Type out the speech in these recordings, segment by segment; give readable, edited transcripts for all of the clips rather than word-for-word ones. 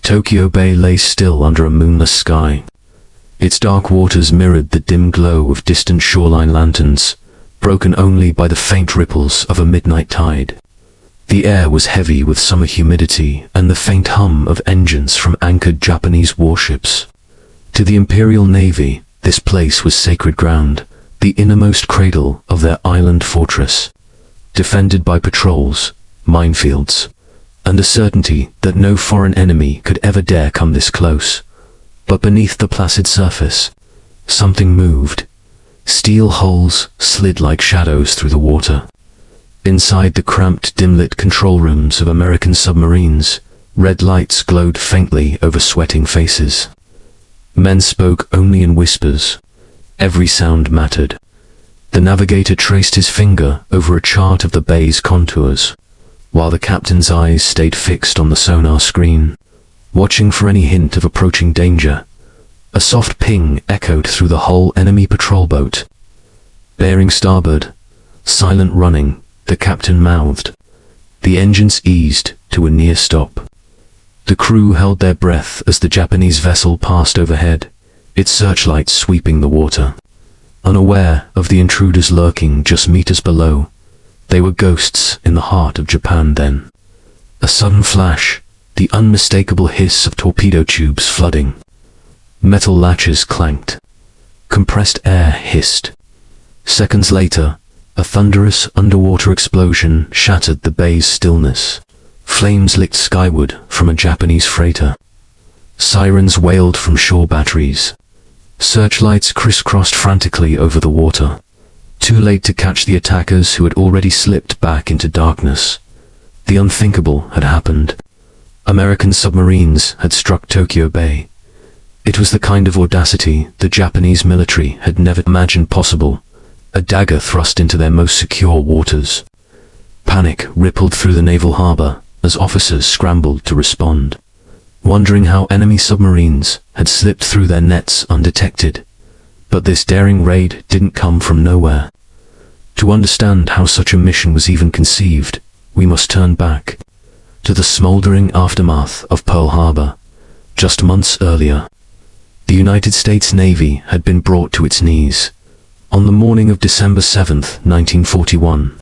Tokyo Bay lay still under a moonless sky. Its dark waters mirrored the dim glow of distant shoreline lanterns, broken only by the faint ripples of a midnight tide. The air was heavy with summer humidity and the faint hum of engines from anchored Japanese warships. To the Imperial Navy, this place was sacred ground, the innermost cradle of their island fortress, defended by patrols, minefields, and a certainty that no foreign enemy could ever dare come this close. But beneath the placid surface, something moved. Steel hulls slid like shadows through the water. Inside the cramped, dim-lit control rooms of American submarines, red lights glowed faintly over sweating faces. Men spoke only in whispers. Every sound mattered. The navigator traced his finger over a chart of the bay's contours, while the captain's eyes stayed fixed on the sonar screen, watching for any hint of approaching danger. A soft ping echoed through the whole enemy patrol boat. Bearing starboard, silent running, the captain mouthed. The engines eased to a near stop. The crew held their breath as the Japanese vessel passed overhead, its searchlights sweeping the water. Unaware of the intruders lurking just meters below, they were ghosts in the heart of Japan then. A sudden flash, the unmistakable hiss of torpedo tubes flooding. Metal latches clanked. Compressed air hissed. Seconds later, a thunderous underwater explosion shattered the bay's stillness. Flames licked skyward from a Japanese freighter. Sirens wailed from shore batteries. Searchlights crisscrossed frantically over the water, too late to catch the attackers who had already slipped back into darkness. The unthinkable had happened. American submarines had struck Tokyo Bay. It was the kind of audacity the Japanese military had never imagined possible, a dagger thrust into their most secure waters. Panic rippled through the naval harbor as officers scrambled to respond, wondering how enemy submarines had slipped through their nets undetected. But this daring raid didn't come from nowhere. To understand how such a mission was even conceived, we must turn back to the smoldering aftermath of Pearl Harbor. Just months earlier, the United States Navy had been brought to its knees. On the morning of December 7th, 1941,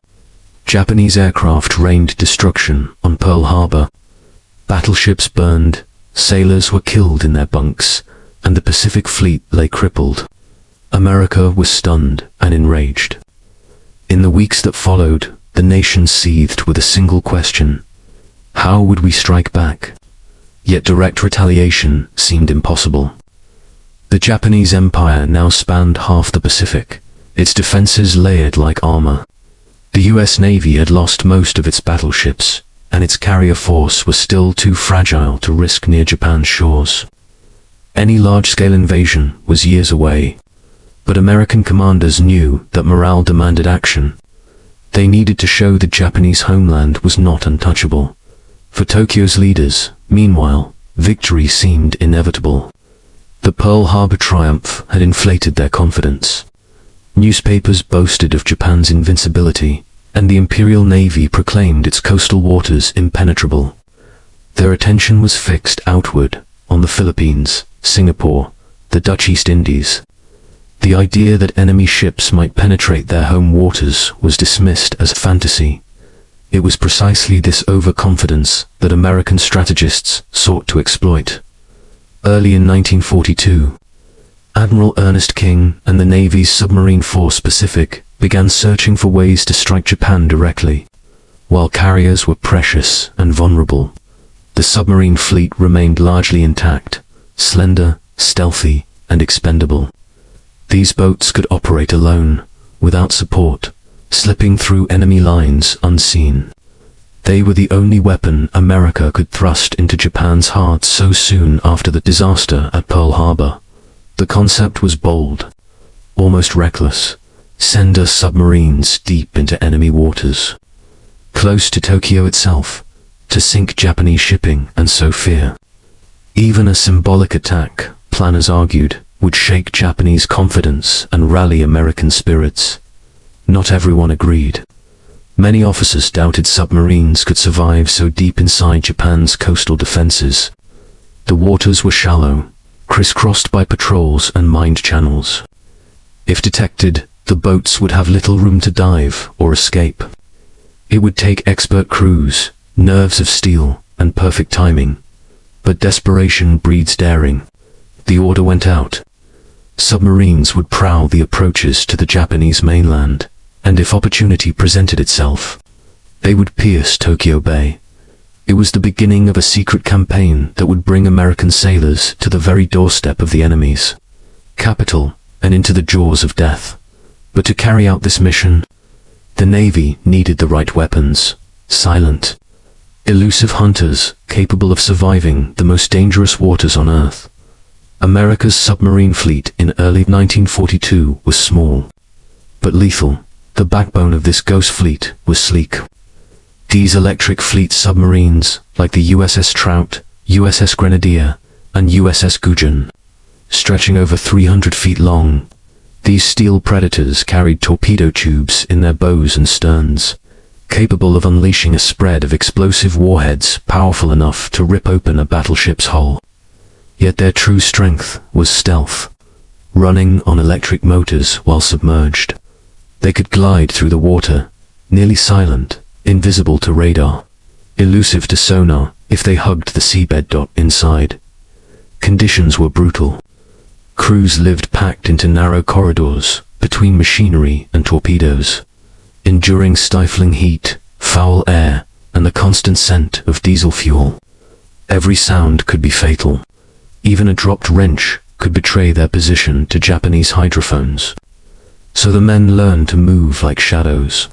Japanese aircraft rained destruction on Pearl Harbor. Battleships burned, sailors were killed in their bunks, and the Pacific Fleet lay crippled. America was stunned and enraged. In the weeks that followed, the nation seethed with a single question: how would we strike back? Yet direct retaliation seemed impossible. The Japanese Empire now spanned half the Pacific, its defenses layered like armor. The US Navy had lost most of its battleships, and its carrier force was still too fragile to risk near Japan's shores. Any large-scale invasion was years away, but American commanders knew that morale demanded action. They needed to show the Japanese homeland was not untouchable. For Tokyo's leaders, meanwhile, victory seemed inevitable. The Pearl Harbor triumph had inflated their confidence. Newspapers boasted of Japan's invincibility, and the Imperial Navy proclaimed its coastal waters impenetrable. Their attention was fixed outward, on the Philippines, Singapore, the Dutch East Indies. The idea that enemy ships might penetrate their home waters was dismissed as fantasy. It was precisely this overconfidence that American strategists sought to exploit. Early in 1942, Admiral Ernest King and the Navy's Submarine Force Pacific began searching for ways to strike Japan directly. While carriers were precious and vulnerable, the submarine fleet remained largely intact, slender, stealthy, and expendable. These boats could operate alone, without support, slipping through enemy lines unseen. They were the only weapon America could thrust into Japan's heart so soon after the disaster at Pearl Harbor. The concept was bold, almost reckless. Send us submarines deep into enemy waters, close to Tokyo itself, to sink Japanese shipping and sow fear. Even a symbolic attack, planners argued, would shake Japanese confidence and rally American spirits. Not everyone agreed. Many officers doubted submarines could survive so deep inside Japan's coastal defenses. The waters were shallow, crisscrossed by patrols and mined channels. If detected, the boats would have little room to dive or escape. It would take expert crews, nerves of steel, and perfect timing. But desperation breeds daring. The order went out. Submarines would prowl the approaches to the Japanese mainland, and if opportunity presented itself, they would pierce Tokyo Bay. It was the beginning of a secret campaign that would bring American sailors to the very doorstep of the enemy's capital and into the jaws of death. But to carry out this mission, the Navy needed the right weapons: silent, elusive hunters capable of surviving the most dangerous waters on Earth. America's submarine fleet in early 1942 was small, but lethal. The backbone of this ghost fleet was sleek. Diesel-electric fleet submarines like the USS Trout, USS Grenadier, and USS Gudgeon, stretching over 300 feet long. These steel predators carried torpedo tubes in their bows and sterns, capable of unleashing a spread of explosive warheads powerful enough to rip open a battleship's hull. Yet their true strength was stealth. Running on electric motors while submerged, they could glide through the water, nearly silent, invisible to radar, elusive to sonar if they hugged the seabed. Inside, conditions were brutal. Crews lived packed into narrow corridors between machinery and torpedoes, enduring stifling heat, foul air, and the constant scent of diesel fuel. Every sound could be fatal. Even a dropped wrench could betray their position to Japanese hydrophones. So the men learned to move like shadows,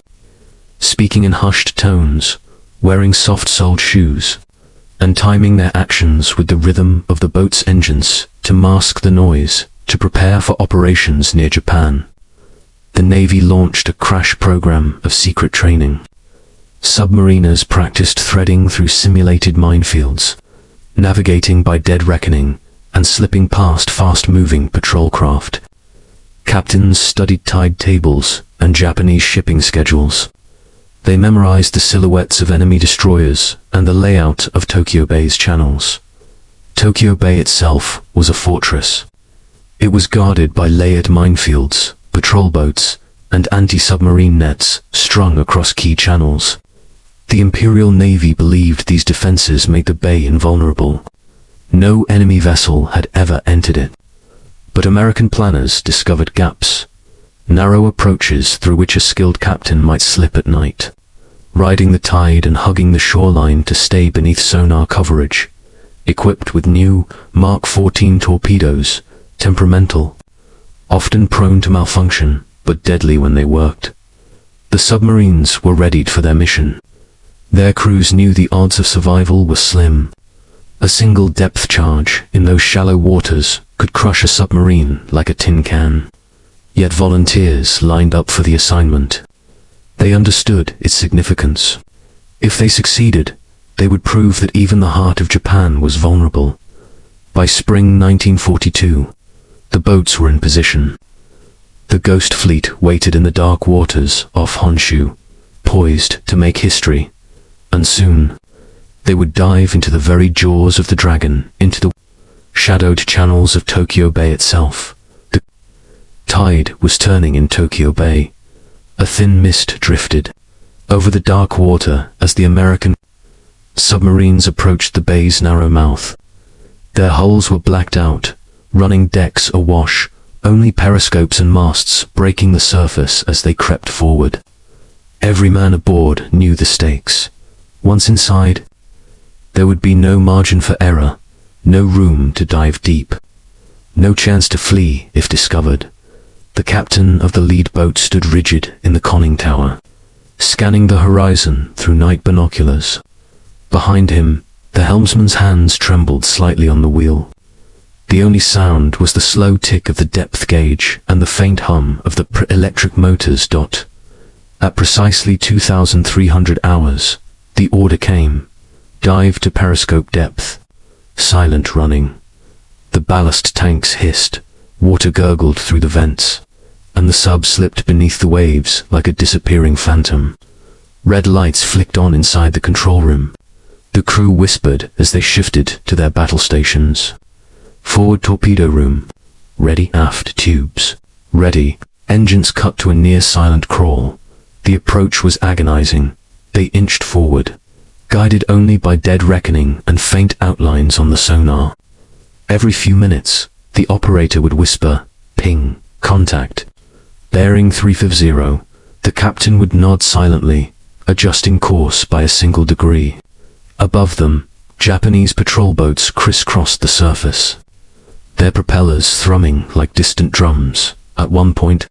speaking in hushed tones, wearing soft-soled shoes, and timing their actions with the rhythm of the boat's engines to mask the noise, to prepare for operations near Japan. The Navy launched a crash program of secret training. Submariners practiced threading through simulated minefields, navigating by dead reckoning, and slipping past fast-moving patrol craft. Captains studied tide tables and Japanese shipping schedules. They memorized the silhouettes of enemy destroyers and the layout of Tokyo Bay's channels. Tokyo Bay itself was a fortress. It was guarded by layered minefields, patrol boats, and anti-submarine nets strung across key channels. The Imperial Navy believed these defenses made the bay invulnerable. No enemy vessel had ever entered it. But American planners discovered gaps, narrow approaches through which a skilled captain might slip at night, riding the tide and hugging the shoreline to stay beneath sonar coverage. Equipped with new Mark 14 torpedoes, temperamental, often prone to malfunction, but deadly when they worked, the submarines were readied for their mission. Their crews knew the odds of survival were slim. A single depth charge in those shallow waters could crush a submarine like a tin can. Yet volunteers lined up for the assignment. They understood its significance. If they succeeded, they would prove that even the heart of Japan was vulnerable. By spring 1942, the boats were in position. The Ghost Fleet waited in the dark waters off Honshu, poised to make history, and soon they would dive into the very jaws of the dragon, into the shadowed channels of Tokyo Bay itself. The tide was turning in Tokyo Bay. A thin mist drifted over the dark water as the American submarines approached the bay's narrow mouth. Their hulls were blacked out, running decks awash, only periscopes and masts breaking the surface as they crept forward. Every man aboard knew the stakes. Once inside, there would be no margin for error, no room to dive deep, no chance to flee if discovered. The captain of the lead boat stood rigid in the conning tower, scanning the horizon through night binoculars. Behind him, the helmsman's hands trembled slightly on the wheel. The only sound was the slow tick of the depth gauge and the faint hum of the electric motors. At precisely 2,300 hours, the order came. Dive to periscope depth. Silent running. The ballast tanks hissed, water gurgled through the vents, and the sub slipped beneath the waves like a disappearing phantom. Red lights flicked on inside the control room. The crew whispered as they shifted to their battle stations. Forward torpedo room. Ready. Aft tubes. Ready. Engines cut to a near-silent crawl. The approach was agonizing. They inched forward, guided only by dead reckoning and faint outlines on the sonar. Every few minutes, the operator would whisper, "Ping, contact." Bearing 350, the captain would nod silently, adjusting course by a single degree. Above them, Japanese patrol boats crisscrossed the surface, their propellers thrumming like distant drums. At one point,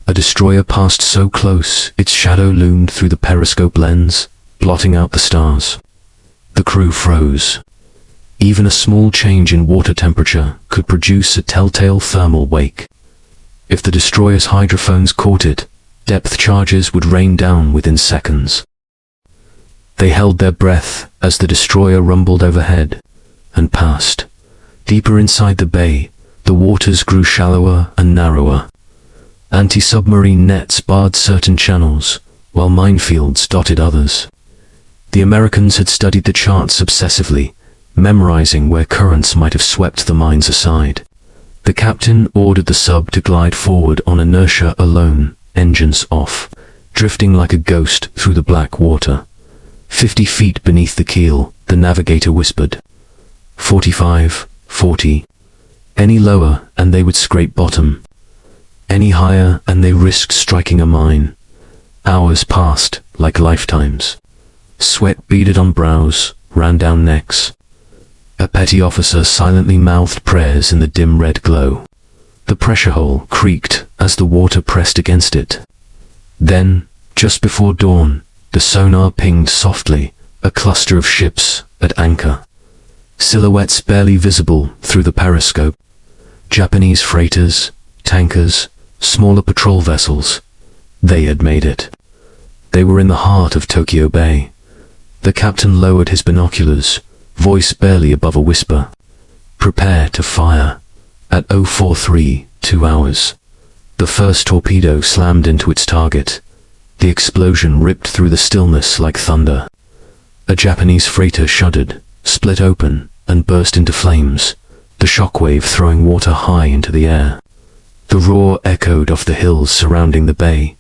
a destroyer passed so close its shadow loomed through the periscope lens, blotting out the stars. The crew froze. Even a small change in water temperature could produce a telltale thermal wake. If the destroyer's hydrophones caught it, depth charges would rain down within seconds. They held their breath as the destroyer rumbled overhead and passed. Deeper inside the bay, the waters grew shallower and narrower. Anti-submarine nets barred certain channels, while minefields dotted others. The Americans had studied the charts obsessively, memorizing where currents might have swept the mines aside. The captain ordered the sub to glide forward on inertia alone, engines off, drifting like a ghost through the black water. 50 feet beneath the keel, the navigator whispered. 45, 40. Any lower, and they would scrape bottom. Any higher, and they risked striking a mine. Hours passed, like lifetimes. Sweat beaded on brows, ran down necks. A petty officer silently mouthed prayers in the dim red glow. The pressure hull creaked as the water pressed against it. Then, just before dawn, the sonar pinged softly, a cluster of ships at anchor. Silhouettes barely visible through the periscope. Japanese freighters, tankers, smaller patrol vessels. They had made it. They were in the heart of Tokyo Bay. The captain lowered his binoculars, voice barely above a whisper. Prepare to fire. At 043, 2 hours. The first torpedo slammed into its target. The explosion ripped through the stillness like thunder. A Japanese freighter shuddered, split open, and burst into flames, the shockwave throwing water high into the air. The roar echoed off the hills surrounding the bay.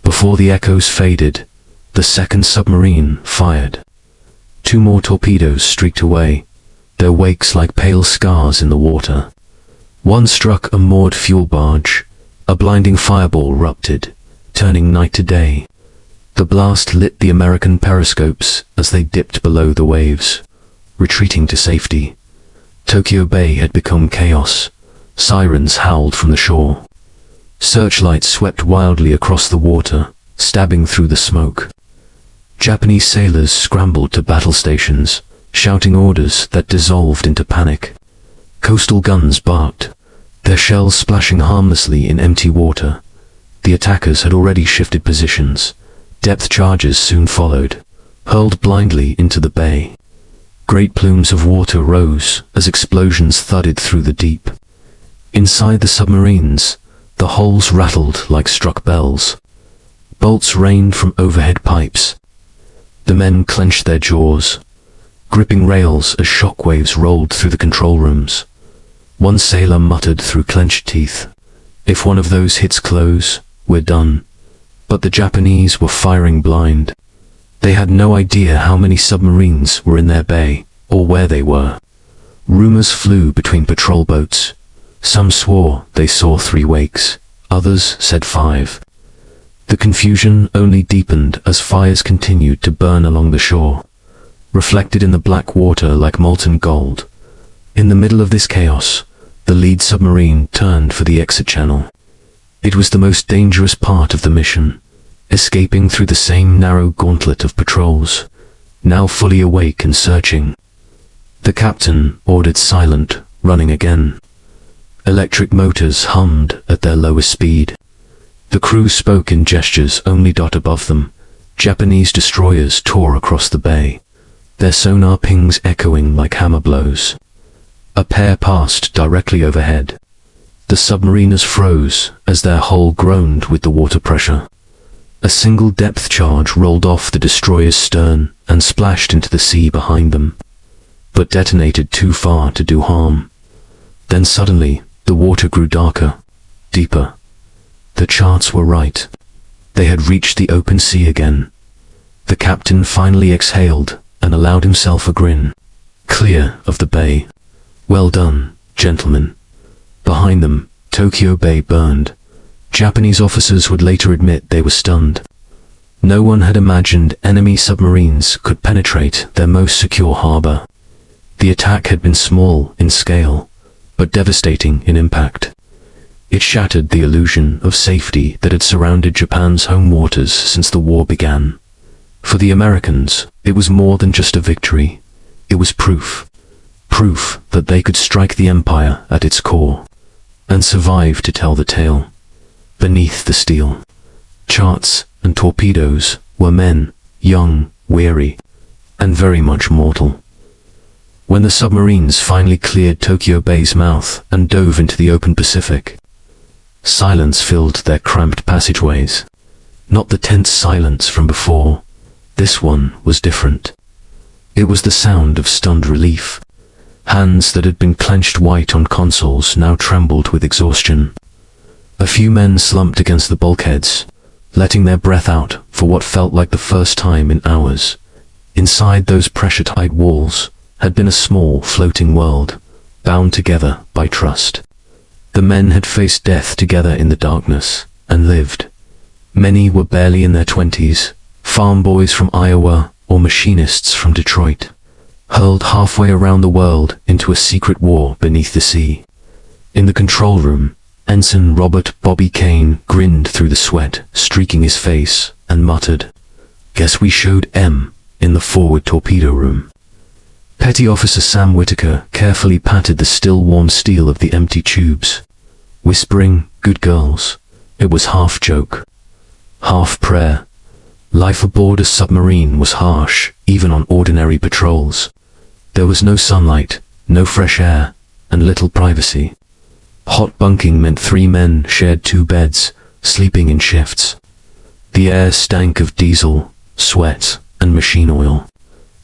Before the echoes faded, the second submarine fired. 2 more torpedoes streaked away, their wakes like pale scars in the water. One struck a moored fuel barge. A blinding fireball erupted, turning night to day. The blast lit the American periscopes as they dipped below the waves, retreating to safety. Tokyo Bay had become chaos. Sirens howled from the shore. Searchlights swept wildly across the water, stabbing through the smoke. Japanese sailors scrambled to battle stations, shouting orders that dissolved into panic. Coastal guns barked, their shells splashing harmlessly in empty water. The attackers had already shifted positions. Depth charges soon followed, hurled blindly into the bay. Great plumes of water rose as explosions thudded through the deep. Inside the submarines, the hulls rattled like struck bells. Bolts rained from overhead pipes. The men clenched their jaws, gripping rails as shockwaves rolled through the control rooms. One sailor muttered through clenched teeth, "If one of those hits close, we're done." But the Japanese were firing blind. They had no idea how many submarines were in their bay, or where they were. Rumors flew between patrol boats. Some swore they saw 3 wakes, others said 5. The confusion only deepened as fires continued to burn along the shore, reflected in the black water like molten gold. In the middle of this chaos, the lead submarine turned for the exit channel. It was the most dangerous part of the mission, escaping through the same narrow gauntlet of patrols, now fully awake and searching. The captain ordered silent, running again. Electric motors hummed at their lowest speed. The crew spoke in gestures only dot above them. Japanese destroyers tore across the bay, their sonar pings echoing like hammer blows. A pair passed directly overhead. The submariners froze as their hull groaned with the water pressure. A single depth charge rolled off the destroyer's stern and splashed into the sea behind them, but detonated too far to do harm. Then suddenly, the water grew darker, deeper. The charts were right. They had reached the open sea again. The captain finally exhaled and allowed himself a grin. Clear of the bay. Well done, gentlemen. Behind them, Tokyo Bay burned. Japanese officers would later admit they were stunned. No one had imagined enemy submarines could penetrate their most secure harbor. The attack had been small in scale, but devastating in impact. It shattered the illusion of safety that had surrounded Japan's home waters since the war began. For the Americans, it was more than just a victory. It was proof. Proof that they could strike the empire at its core and survive to tell the tale. Beneath the steel, charts and torpedoes were men, young, weary, and very much mortal. When the submarines finally cleared Tokyo Bay's mouth and dove into the open Pacific, silence filled their cramped passageways. Not the tense silence from before. This one was different. It was the sound of stunned relief. Hands that had been clenched white on consoles now trembled with exhaustion. A few men slumped against the bulkheads, letting their breath out for what felt like the first time in hours. Inside those pressure-tight walls had been a small, floating world, bound together by trust. The men had faced death together in the darkness, and lived. Many were barely in their 20s, farm boys from Iowa or machinists from Detroit, hurled halfway around the world into a secret war beneath the sea. In the control room, Ensign Robert Bobby Kane grinned through the sweat streaking his face and muttered, "Guess we showed M in the forward torpedo room." Petty Officer Sam Whitaker carefully patted the still warm steel of the empty tubes, whispering, "Good girls." It was half joke, half prayer. Life aboard a submarine was harsh, even on ordinary patrols. There was no sunlight, no fresh air, and little privacy. Hot bunking meant 3 men shared 2 beds, sleeping in shifts. The air stank of diesel, sweat, and machine oil.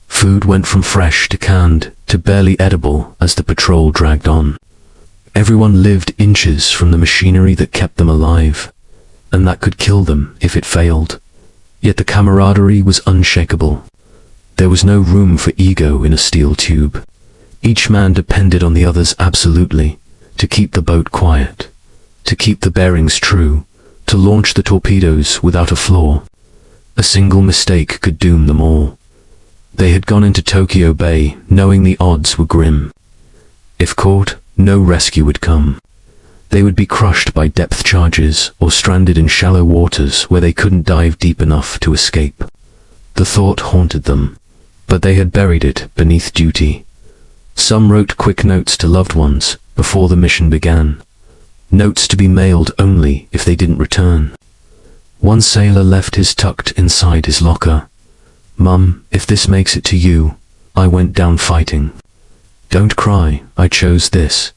Food went from fresh to canned to barely edible as the patrol dragged on. Everyone lived inches from the machinery that kept them alive, and that could kill them if it failed. Yet the camaraderie was unshakable. There was no room for ego in a steel tube. Each man depended on the others absolutely, to keep the boat quiet, to keep the bearings true, to launch the torpedoes without a flaw. A single mistake could doom them all. They had gone into Tokyo Bay knowing the odds were grim. If caught, no rescue would come. They would be crushed by depth charges or stranded in shallow waters where they couldn't dive deep enough to escape. The thought haunted them, but they had buried it beneath duty. Some wrote quick notes to loved ones before the mission began. Notes to be mailed only if they didn't return. One sailor left his tucked inside his locker. "Mum, if this makes it to you, I went down fighting. Don't cry, I chose this."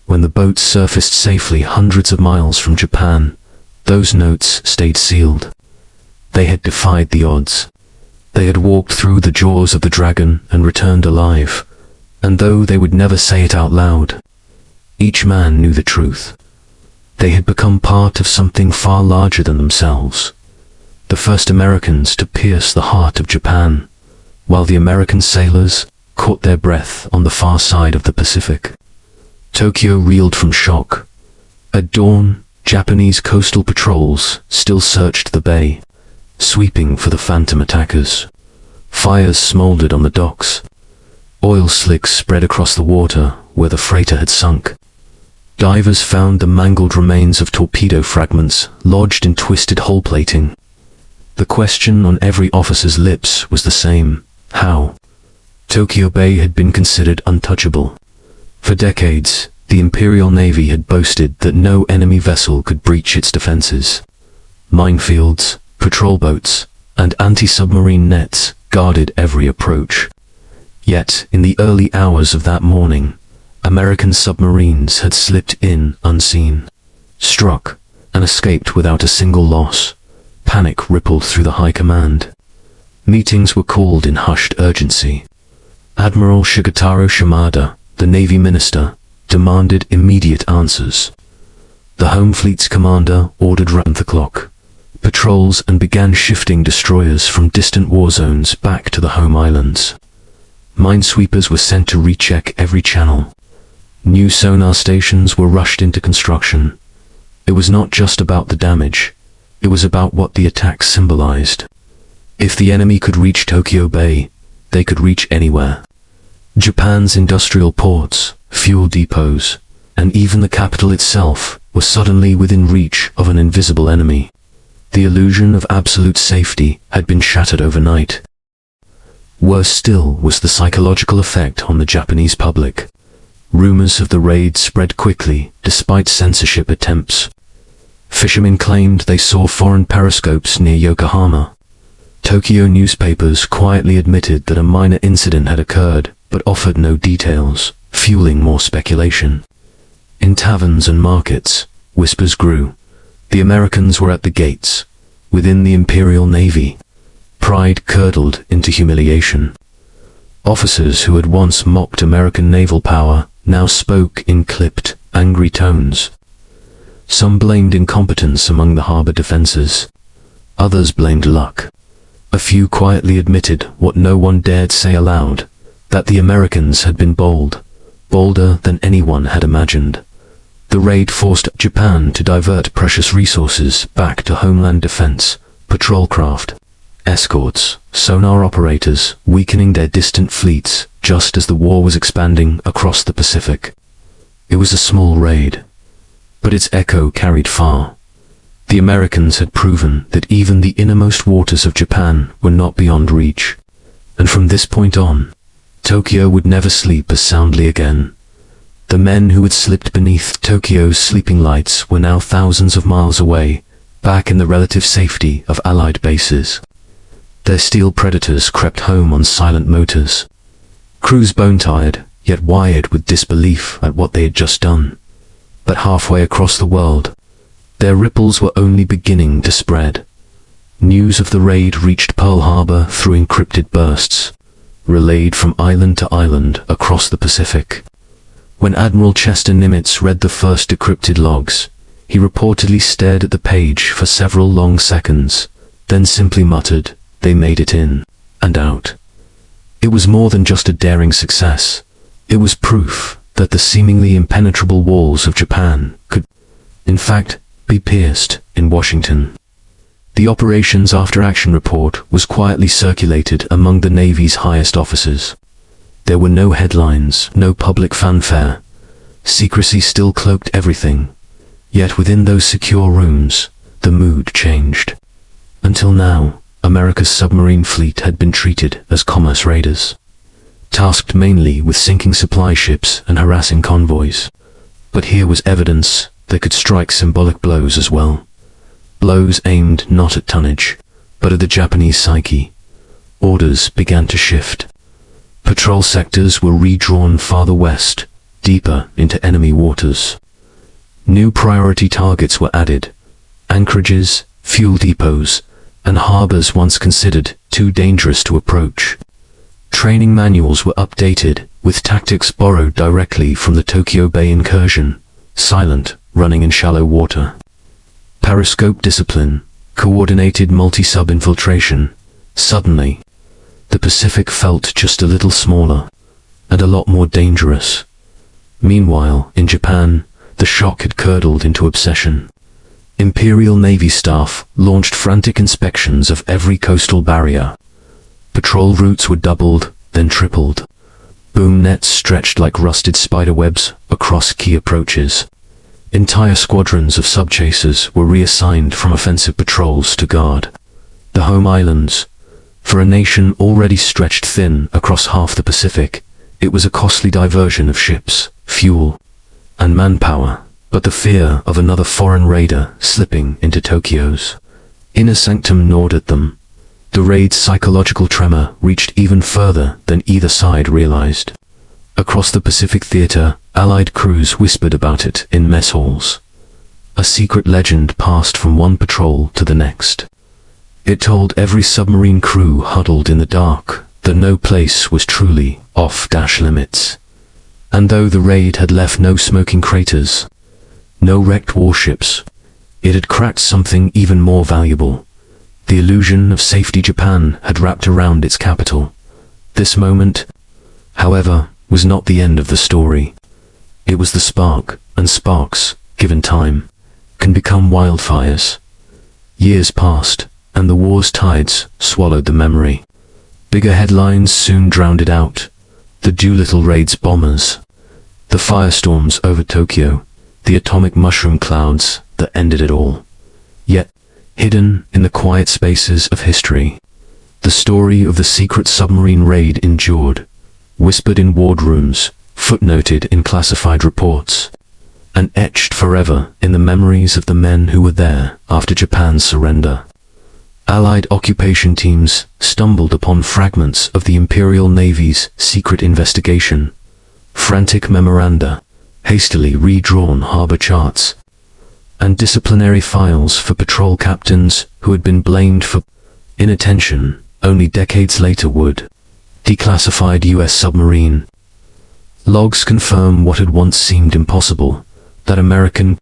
When the boat surfaced safely hundreds of miles from Japan, those notes stayed sealed. They had defied the odds. They had walked through the jaws of the dragon and returned alive, and though they would never say it out loud, each man knew the truth. They had become part of something far larger than themselves. The first Americans to pierce the heart of Japan, while the American sailors caught their breath on the far side of the Pacific. Tokyo reeled from shock. At dawn, Japanese coastal patrols still searched the bay, sweeping for the phantom attackers. Fires smoldered on the docks. Oil slicks spread across the water where the freighter had sunk. Divers found the mangled remains of torpedo fragments lodged in twisted hull plating. The question on every officer's lips was the same: how? Tokyo Bay had been considered untouchable. For decades, the Imperial Navy had boasted that no enemy vessel could breach its defenses. Minefields, patrol boats, and anti-submarine nets guarded every approach. Yet, in the early hours of that morning, American submarines had slipped in unseen, struck, and escaped without a single loss. Panic rippled through the high command. Meetings were called in hushed urgency. Admiral Shigetaro Shimada, the Navy minister, demanded immediate answers. The Home Fleet's commander ordered round the clock patrols and began shifting destroyers from distant war zones back to the home islands. Minesweepers were sent to recheck every channel. New sonar stations were rushed into construction. It was not just about the damage, it was about what the attack symbolized. If the enemy could reach Tokyo Bay, they could reach anywhere. Japan's industrial ports, fuel depots, and even the capital itself were suddenly within reach of an invisible enemy. The illusion of absolute safety had been shattered overnight. Worse still was the psychological effect on the Japanese public. Rumors of the raid spread quickly, despite censorship attempts. Fishermen claimed they saw foreign periscopes near Yokohama. Tokyo newspapers quietly admitted that a minor incident had occurred, but offered no details, fueling more speculation. In taverns and markets, whispers grew. The Americans were at the gates. Within the Imperial Navy, pride curdled into humiliation. Officers who had once mocked American naval power now spoke in clipped, angry tones. Some blamed incompetence among the harbor defenses. Others blamed luck. A few quietly admitted what no one dared say aloud, that the Americans had been bold, bolder than anyone had imagined. The raid forced Japan to divert precious resources back to homeland defense, patrol craft, escorts, sonar operators, weakening their distant fleets just as the war was expanding across the Pacific. It was a small raid, but its echo carried far. The Americans had proven that even the innermost waters of Japan were not beyond reach, and from this point on, Tokyo would never sleep as soundly again. The men who had slipped beneath Tokyo's sleeping lights were now thousands of miles away, back in the relative safety of Allied bases. Their steel predators crept home on silent motors. Crews bone-tired, yet wired with disbelief at what they had just done. But halfway across the world, their ripples were only beginning to spread. News of the raid reached Pearl Harbor through encrypted bursts, relayed from island to island across the Pacific. When Admiral Chester Nimitz read the first decrypted logs, he reportedly stared at the page for several long seconds, then simply muttered, "They made it in and out." It was more than just a daring success. It was proof that the seemingly impenetrable walls of Japan could, in fact, be pierced in Washington. The Operations After Action report was quietly circulated among the Navy's highest officers. There were no headlines, no public fanfare. Secrecy still cloaked everything. Yet within those secure rooms, the mood changed. Until now, America's submarine fleet had been treated as commerce raiders, tasked mainly with sinking supply ships and harassing convoys. But here was evidence they could strike symbolic blows as well. Blows aimed not at tonnage, but at the Japanese psyche. Orders began to shift. Patrol sectors were redrawn farther west, deeper into enemy waters. New priority targets were added: anchorages, fuel depots, and harbors once considered too dangerous to approach. Training manuals were updated, with tactics borrowed directly from the Tokyo Bay incursion: silent, running in shallow water. Periscope discipline, coordinated multi-sub infiltration. Suddenly, the Pacific felt just a little smaller, and a lot more dangerous. Meanwhile, in Japan, the shock had curdled into obsession. Imperial Navy staff launched frantic inspections of every coastal barrier. Patrol routes were doubled, then tripled. Boom nets stretched like rusted spiderwebs across key approaches. Entire squadrons of subchasers were reassigned from offensive patrols to guard the home islands. For a nation already stretched thin across half the Pacific, it was a costly diversion of ships, fuel, and manpower. But the fear of another foreign raider slipping into Tokyo's inner sanctum gnawed at them. The raid's psychological tremor reached even further than either side realized. Across the Pacific theater, Allied crews whispered about it in mess halls. A secret legend passed from one patrol to the next. It told every submarine crew huddled in the dark that no place was truly off-limits. And though the raid had left no smoking craters, no wrecked warships, it had cracked something even more valuable. The illusion of safety Japan had wrapped around its capital. This moment, however, was not the end of the story. It was the spark, and sparks, given time, can become wildfires. Years passed, and the war's tides swallowed the memory. Bigger headlines soon drowned it out. The Doolittle raid's bombers, the firestorms over Tokyo, the atomic mushroom clouds that ended it all. Yet, hidden in the quiet spaces of history, the story of the secret submarine raid endured, whispered in wardrooms, footnoted in classified reports, and etched forever in the memories of the men who were there after Japan's surrender. Allied occupation teams stumbled upon fragments of the Imperial Navy's secret investigation, frantic memoranda, hastily redrawn harbor charts, and disciplinary files for patrol captains who had been blamed for inattention only decades later would. Declassified U.S. submarine. Logs confirm what had once seemed impossible, that American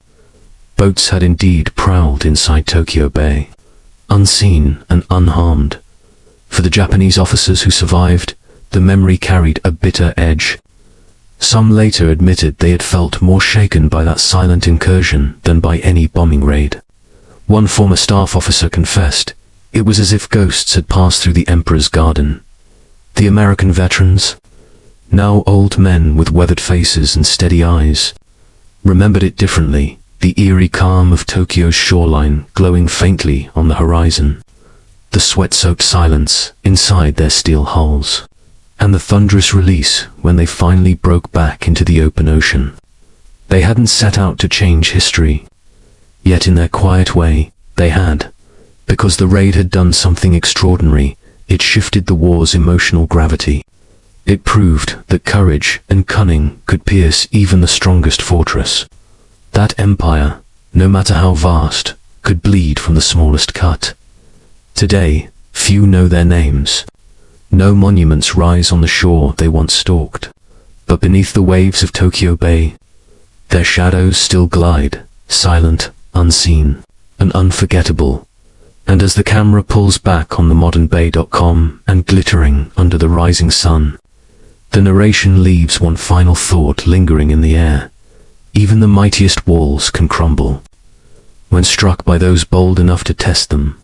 boats had indeed prowled inside Tokyo Bay, unseen and unharmed. For the Japanese officers who survived, the memory carried a bitter edge. Some later admitted they had felt more shaken by that silent incursion than by any bombing raid. One former staff officer confessed, it was as if ghosts had passed through the Emperor's garden. The American veterans, now old men with weathered faces and steady eyes, remembered it differently, the eerie calm of Tokyo's shoreline glowing faintly on the horizon, the sweat-soaked silence inside their steel hulls, and the thunderous release when they finally broke back into the open ocean. They hadn't set out to change history, yet in their quiet way, they had. Because the raid had done something extraordinary, it shifted the war's emotional gravity. It proved that courage and cunning could pierce even the strongest fortress. That empire, no matter how vast, could bleed from the smallest cut. Today, few know their names. No monuments rise on the shore they once stalked. But beneath the waves of Tokyo Bay, their shadows still glide, silent, unseen, and unforgettable. And as the camera pulls back on the modernbay.com and glittering under the rising sun, the narration leaves one final thought lingering in the air. Even the mightiest walls can crumble when struck by those bold enough to test them.